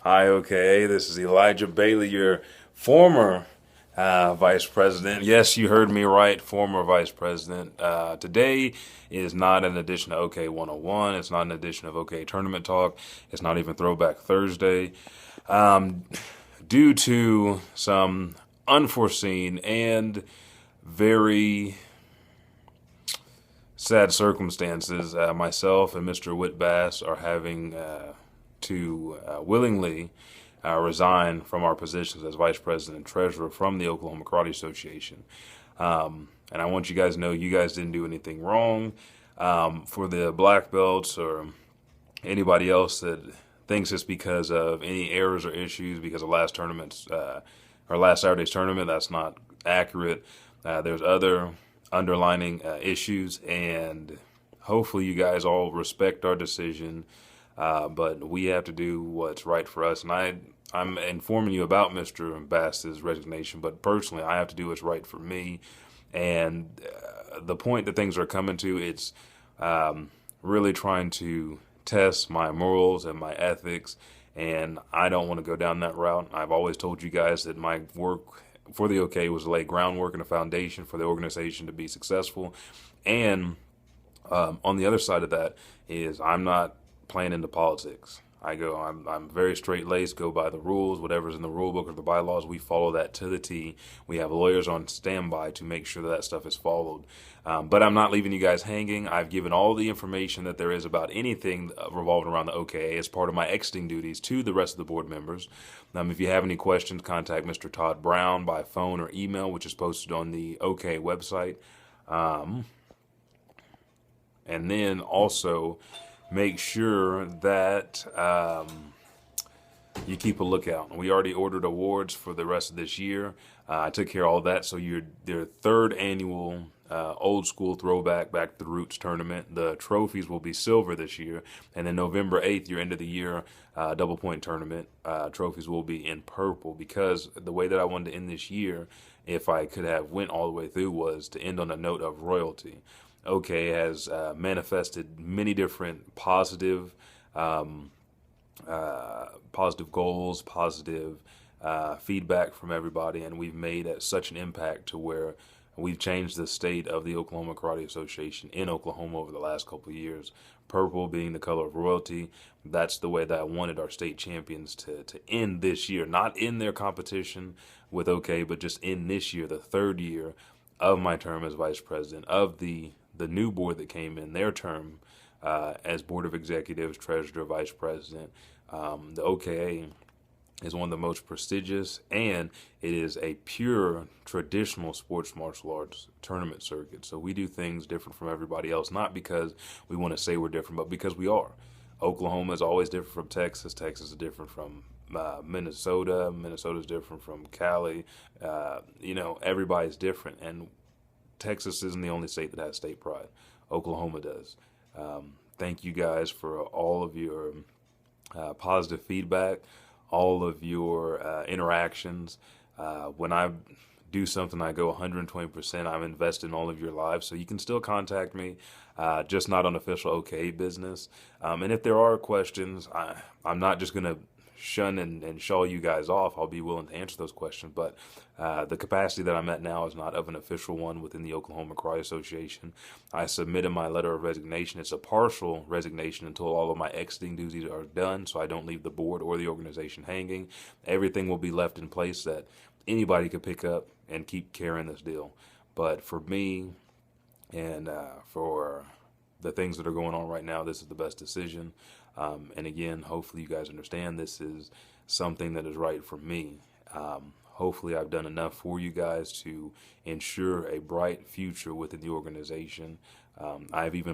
Hi, O.K.A. This is Elijah Bailey, your former vice president. Yes, you heard me right, former vice president. Today is not an edition of O.K.A. 101. It's not an edition of O.K.A. Tournament Talk. It's not even Throwback Thursday. Um, Due to some unforeseen and very sad circumstances, myself and Mr. Whit Bass are having to willingly resign from our positions as vice president and treasurer from the Oklahoma Karate Association. And I want you guys to know you guys didn't do anything wrong. For the black belts or anybody else that thinks it's because of any errors or issues because of last tournament's or last Saturday's tournament, that's not accurate. There's other underlining issues, and hopefully you guys all respect our decision. But we have to do what's right for us. And I'm informing you about Mr. Bass's resignation, but personally, I have to do what's right for me. And the point that things are coming to, it's really trying to test my morals and my ethics. And I don't want to go down that route. I've always told you guys that my work for the O.K.A. was to lay groundwork and a foundation for the organization to be successful. And on the other side of that is I'm not playing into politics. I'm very straight laced, go by the rules, whatever's in the rule book or the bylaws, we follow that to the T. We have lawyers on standby to make sure that stuff is followed. But I'm not leaving you guys hanging. I've given all the information that there is about anything revolving around the O.K.A. as part of my exiting duties to the rest of the board members. If you have any questions, contact Mr. Todd Brown by phone or email, which is posted on the O.K.A. website. And then also make sure that you keep a lookout. We already ordered awards for the rest of this year. I took care of all that. So their third annual old school throwback back to the roots tournament. The trophies will be silver this year. And then November 8th, your end of the year double point tournament, trophies will be in purple, because the way that I wanted to end this year, if I could have went all the way through, was to end on a note of royalty. O.K.A. has manifested many different positive goals, positive feedback from everybody, and we've made such an impact to where we've changed the state of the Oklahoma Karate Association in Oklahoma over the last couple of years. Purple being the color of royalty. That's the way that I wanted our state champions to end this year, not in their competition with O.K.A., but just in this year, the third year of my term as vice president, of the new board that came in their term as board of executives, treasurer, vice president. The O.K.A. is one of the most prestigious, and it is a pure traditional sports martial arts tournament circuit. So we do things different from everybody else, not because we want to say we're different, but because we are. Oklahoma is always different from Texas. Texas is different from Minnesota. Minnesota is different from Cali. Everybody's different, and Texas isn't the only state that has state pride. Oklahoma does. Thank you guys for all of your positive feedback, all of your interactions. When I do something, I go 120%. I'm invested in all of your lives, so you can still contact me, just not on official O.K.A. business. And if there are questions, I'm not just going to shun and shaw you guys off. I'll be willing to answer those questions, but the capacity that I'm at now is not of an official one within the Oklahoma Karate Association. I submitted my letter of resignation. It's a partial resignation until all of my exiting duties are done, so I don't leave the board or the organization hanging. Everything will be left in place that anybody could pick up and keep carrying this deal. But for me and for the things that are going on right now, this is the best decision. And again, hopefully you guys understand this is something that is right for me. Hopefully I've done enough for you guys to ensure a bright future within the organization. I've even